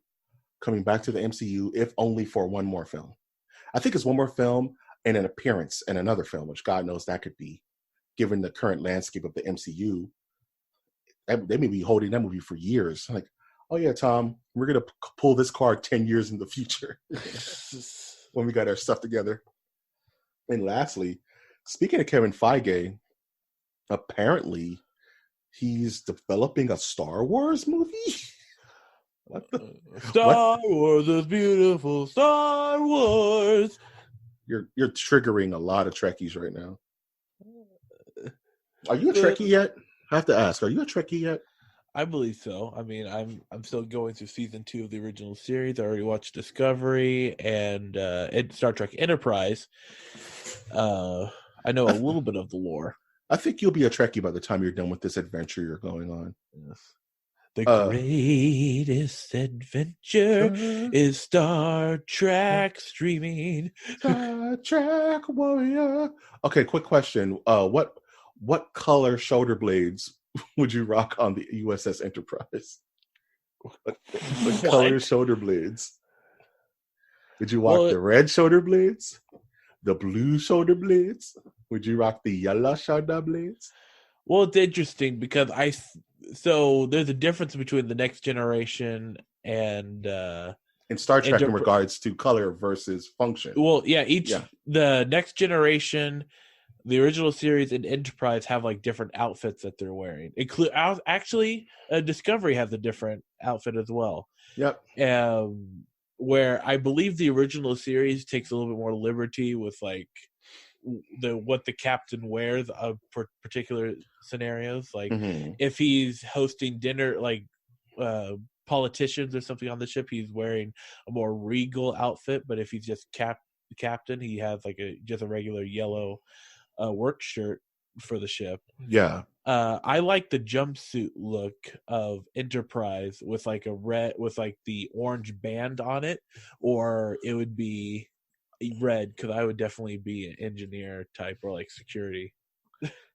coming back to the MCU, if only for one more film. I think it's one more film and an appearance in another film, which God knows that could be, given the current landscape of the MCU. They may be holding that movie for years. Like, oh yeah, Tom, we're going to pull this card 10 years in the future when we got our stuff together. And lastly, speaking of Kevin Feige, apparently he's developing a Star Wars movie. Star Wars is beautiful. Star Wars. You're triggering a lot of Trekkies right now. Are you a Trekkie yet? I have to ask. Are you a Trekkie yet? I believe so. I mean, I'm still going through season 2 of the original series. I already watched Discovery and Star Trek Enterprise. I know a little bit of the lore. I think you'll be a Trekkie by the time you're done with this adventure you're going on. Yes. The greatest adventure is Star Trek streaming. Star Trek warrior. Okay, quick question. What color shoulder blades would you rock on the USS Enterprise? What color shoulder blades? Would you rock the red shoulder blades? The blue shoulder blades? Would you rock the yellow shoulder blades? Well, it's interesting because so there's a difference between the Next Generation and in Star Trek in regards to color versus function. Well, yeah, the Next Generation, the original series, and Enterprise have like different outfits that they're wearing. Actually, Discovery has a different outfit as well. Yep. Where I believe the original series takes a little bit more liberty with like what the captain wears of particular scenarios. Like if he's hosting dinner, like politicians or something on the ship, he's wearing a more regal outfit. But if he's just captain, he has like just a regular yellow work shirt for the ship. Yeah. I like the jumpsuit look of Enterprise with like a red, with like the orange band on it, or it would be red because I would definitely be an engineer type or like security.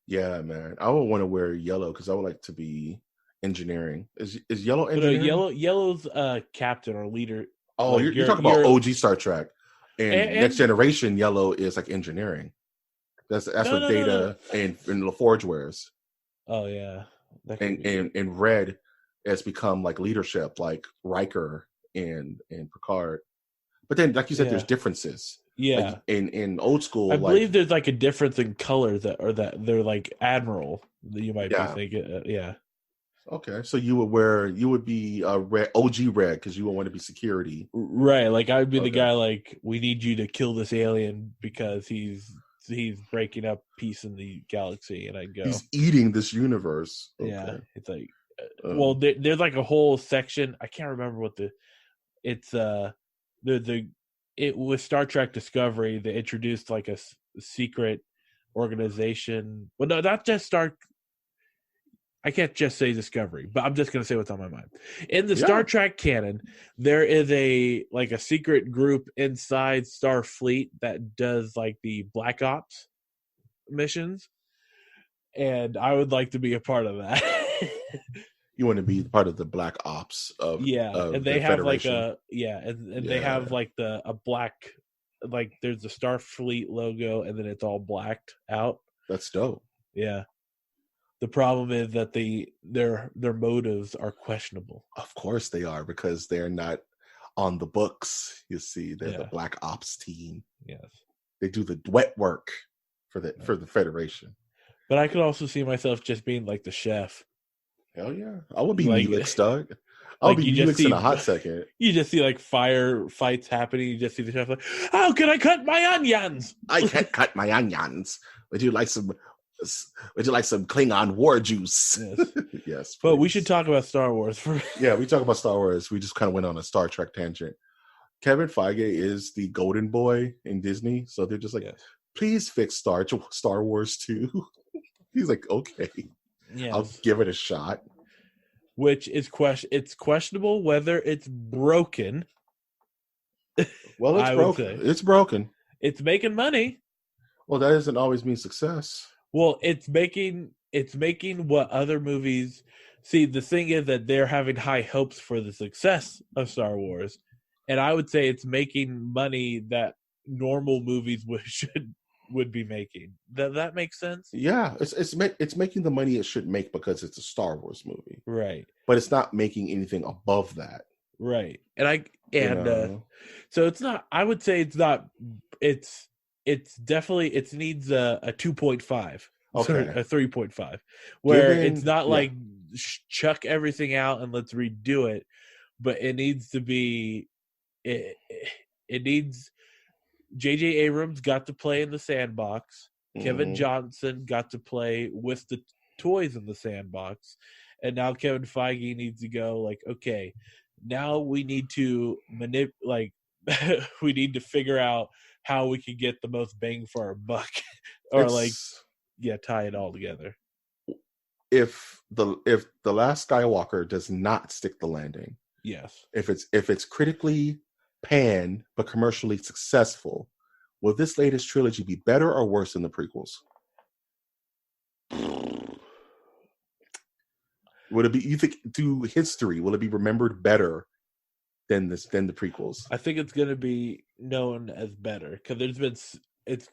Yeah, man. I would want to wear yellow because I would like to be engineering. Is yellow engineering? Yellow's captain or leader. Oh, like you're talking about OG Star Trek. And Next Generation yellow is like engineering. That's what Data and LaForge wears. Oh yeah. And red has become like leadership, like Riker and Picard. But then, like you said, there's differences. Yeah. Like in old school, I believe there's like a difference in color that they're like admiral. That you might be thinking. Yeah. Okay, so you would be red, OG red, because you would want to be security. Right. Like I would be the guy. Like, we need you to kill this alien because he's breaking up peace in the galaxy, and I'd go, he's eating this universe. Okay. Yeah, it's like well, there's like a whole section. I can't remember what it was Star Trek Discovery. They introduced like a secret organization. Well, no, not just I can't just say Discovery, but I'm just going to say what's on my mind. In the Star Trek canon, there is a secret group inside Starfleet that does like the Black Ops missions, and I would like to be a part of that. You want to be part of the Black Ops of and they have Federation. They have like a black, like there's the Starfleet logo, and then it's all blacked out. That's dope. Yeah. The problem is that their motives are questionable. Of course they are, because they're not on the books. You see, they're the Black Ops team. Yes, they do the wet work for the Federation. But I could also see myself just being like the chef. Hell yeah. I would be Like- Neelix, dog. I'll like be you just Neelix in see- a hot second. You just see like fire fights happening. You just see the chef like, how can I cut my onions? I can't cut my onions. Would you like some Klingon war juice? Yes. Yes. But we please. should talk about Star Wars for Yeah, we talk about Star Wars. We just kind of went on a Star Trek tangent. Kevin Feige is the golden boy in Disney, so they're just like, Yes. please fix Star Wars too. He's like, okay, Yes. I'll give it a shot. Which is it's questionable whether it's broken. Well, it's I would broken. say. It's broken. It's making money. Well, that doesn't always mean success. Well, it's making what other movies see. The thing is that they're having high hopes for the success of Star Wars, and I would say it's making money that normal movies would be making. That makes sense? Yeah, it's making the money it should make because it's a Star Wars movie, Right. but it's not making anything above that. Right. So it's not. I would say it's not. It's definitely it needs a 2.5. Okay. A 3.5, where Given- it's not yeah. like chuck everything out and let's redo it, but it needs to be. It needs. J.J. Abrams got to play in the sandbox. Kevin Mhm. Johnson got to play with the toys in the sandbox, and now Kevin Feige needs to go like, okay, now we need to we need to figure out how we can get the most bang for our buck, or It's- tie it all together. if the Last Skywalker does not stick the landing, Yes. if it's critically panned but commercially successful, will this latest trilogy be better or worse than the prequels? Would it be, you think, through history, will it be remembered better than the prequels? I think it's going to be known as better because it's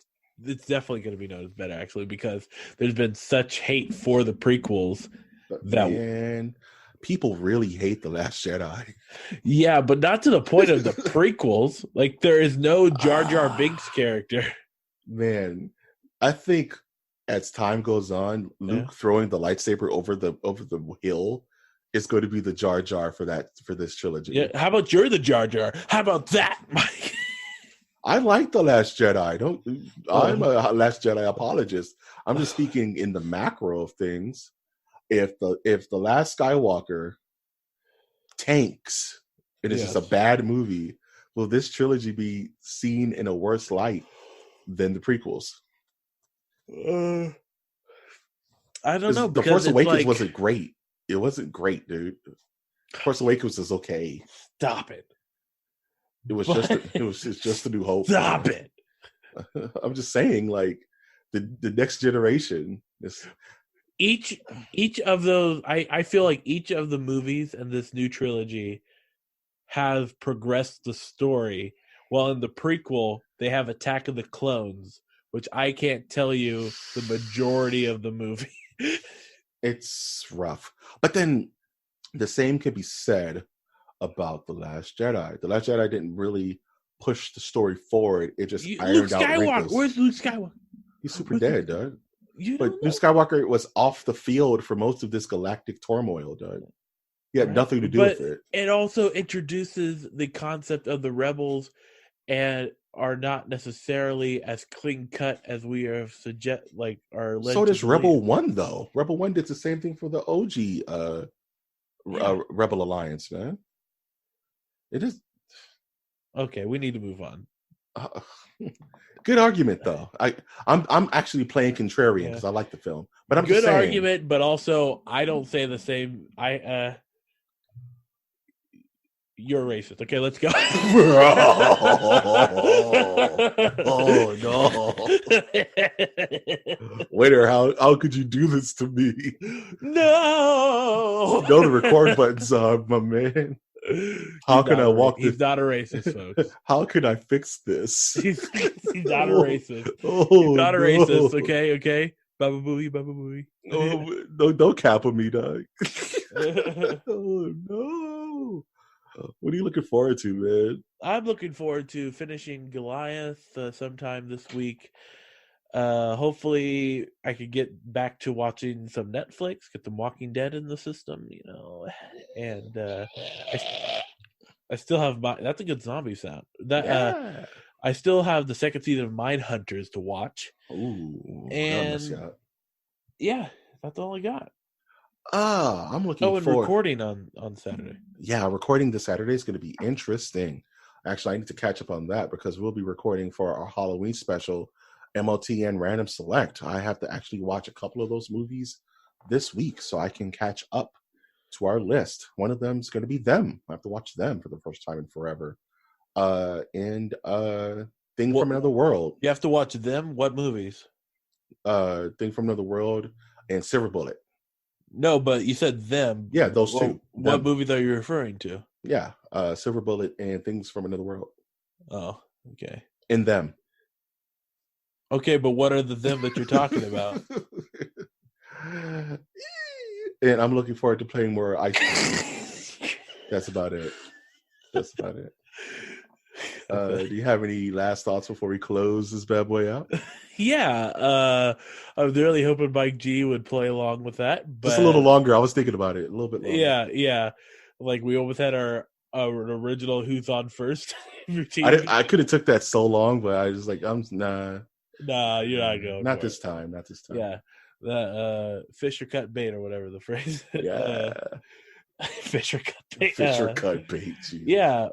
definitely going to be known as better actually because there's been such hate for the prequels. But that- man, people really hate The Last Jedi. Yeah, but not to the point of the prequels. Like there is no Jar Jar Binks character. Man, I think as time goes on, Luke throwing the lightsaber over the hill is going to be the Jar Jar for this trilogy. Yeah, how about you're the Jar Jar? How about that, Mike? I like The Last Jedi. I'm a Last Jedi apologist. I'm just speaking in the macro of things. If the Last Skywalker tanks, it is just a bad movie. Will this trilogy be seen in a worse light than the prequels? I don't know. The Force Awakens wasn't great. It wasn't great, dude. Force Awakens is okay. Stop it. It was just a New Hope. Stop it. I'm just saying, like the next generation is. Each of those, I feel like each of the movies in this new trilogy have progressed the story, while in the prequel they have Attack of the Clones, which I can't tell you the majority of the movie. It's rough, but then the same could be said about The Last Jedi. The Last Jedi didn't really push the story forward. It just ironed out wrinkles. Where's Luke Skywalker? He's super dead, dog. But Luke Skywalker was off the field for most of this galactic turmoil, dog. He had nothing to do with it. It also introduces the concept of the rebels and are not necessarily as clean cut as we are are led. So does Rebel One, though. Rebel One did the same thing for the OG Rebel Alliance, man. It is okay. We need to move on. Good argument, though. I'm actually playing contrarian because I like the film, but I'm good just saying, argument. But also, I don't say the same. You're racist. Okay, let's go. Oh no! Waiter, how could you do this to me? No. You know the record button's on, my man. How can I walk this? He's not a racist, folks. How can I fix this? He's not a racist. Oh, He's not a racist. Okay. Baba booey, baba booey. Oh, no, don't cap on me, dog. Oh no! What are you looking forward to, man? I'm looking forward to finishing Goliath sometime this week. Hopefully I could get back to watching some Netflix, get The Walking Dead in the system, and I still have that's a good zombie sound. I still have the second season of Mindhunters to watch. Ooh, and yeah, that's all I got. I'm looking and forward. Recording on Saturday. Yeah, recording this Saturday is going to be interesting. Actually, I need to catch up on that because we'll be recording for our Halloween special, MOTN Random Select. I have to actually watch a couple of those movies this week so I can catch up to our list. One of them is going to be Them. I have to watch Them for the first time in forever. And Thing from Another World. You have to watch Them? What movies? Thing from Another World and Silver Bullet. No, but you said Them. Yeah, those two. What movies are you referring to? Yeah, Silver Bullet and Things from Another World. Oh, okay. In Them. Okay, but what are the Them that you're talking about? And I'm looking forward to playing more ice cream. That's about it. Do you have any last thoughts before we close this bad boy out? Yeah, I was really hoping Mike G would play along with that. But just a little longer. I was thinking about it a little bit longer. Yeah. Like we almost had our original "Who's on First" routine. I could have took that so long, but I was like, nah. Nah, you're not going. Not this time. Yeah, the Fisher cut bait or whatever the phrase. Yeah, Fisher cut bait. Cut bait. Geez. Yeah.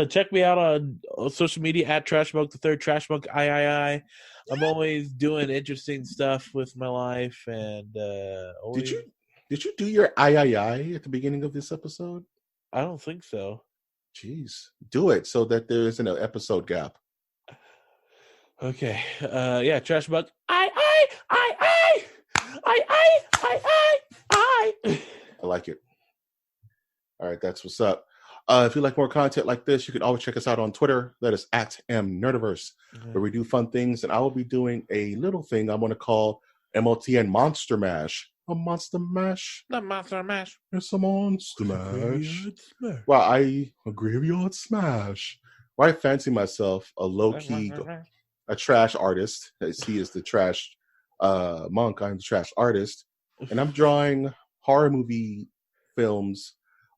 Check me out on social media at Trashmonk the Third, Trashmonk III. I'm always doing interesting stuff with my life, and always... Did you do your III at the beginning of this episode? I don't think so. Jeez, do it so that there isn't an episode gap. Okay. Yeah, Trashmonk. I like it. All right, that's what's up. If you like more content like this, you can always check us out on Twitter. That is at MNerdiverse, where we do fun things. And I will be doing a little thing I'm going to call MOTN Monster Mash. A Monster Mash? The Monster Mash. It's a Monster Mash. Well, a graveyard smash. Where I fancy myself a low-key, a trash artist. As he is the trash monk, I'm the trash artist. And I'm drawing horror movie films,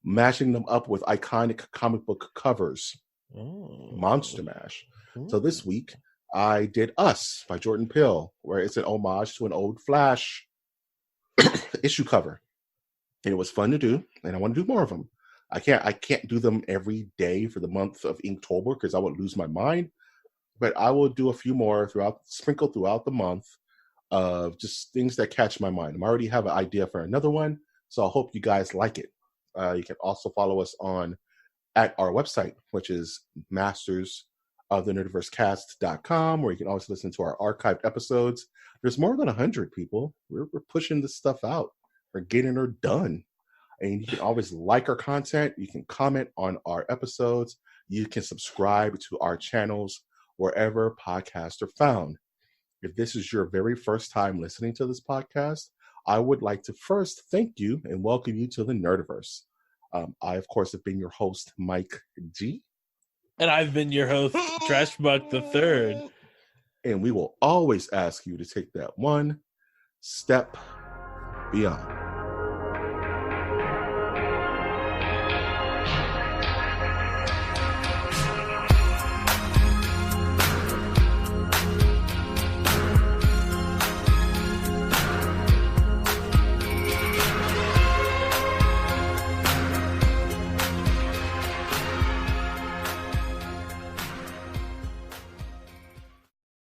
mashing them up with iconic comic book covers. Monster Mash. So this week, I did Us by Jordan Peele, where it's an homage to an old Flash issue cover. And it was fun to do, and I want to do more of them. I can't do them every day for the month of Inktober because I would lose my mind. But I will do a few more sprinkled throughout the month of just things that catch my mind. I already have an idea for another one, so I hope you guys like it. You can also follow us at our website, which is mastersofthenerdiversecast.com, where you can always listen to our archived episodes. There's more than 100 people. We're pushing this stuff out. We're getting her done. And you can always like our content. You can comment on our episodes. You can subscribe to our channels wherever podcasts are found. If this is your very first time listening to this podcast, I would like to first thank you and welcome you to the Nerdiverse. I, of course, have been your host, Mike G. And I've been your host, Trashmonk the Third. And we will always ask you to take that one step beyond.